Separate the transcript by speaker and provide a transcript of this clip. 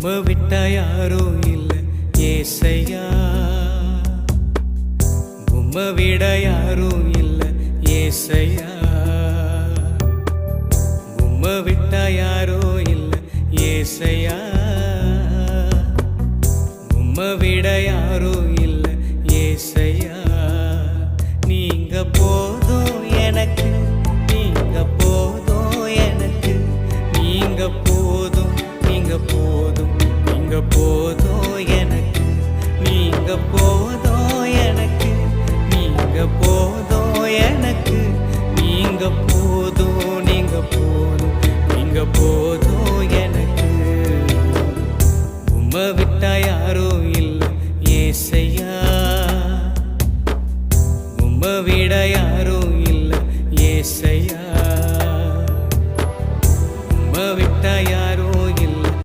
Speaker 1: உம்மை விட்டா யாரும் இல்லை ஏசையா, உம்மை விட யாரும் இல்லை ஏசையா, உம்மை விட்டா யாரும் இல்லை ஏசையா, உம்மை விட யாரும் இல்லை ஏசையா. நீங்க போதும் எனக்கு, நீங்க போதும் எனக்கு, நீங்க போதும், நீங்க போதும், நீங்க போதும் எனக்கு, நீங்க போதும் எனக்கு, நீங்க போதும் எனக்கு, நீங்க போதும், நீங்க போதும், நீங்க போதும் எனக்கு. உம்மை விட்டா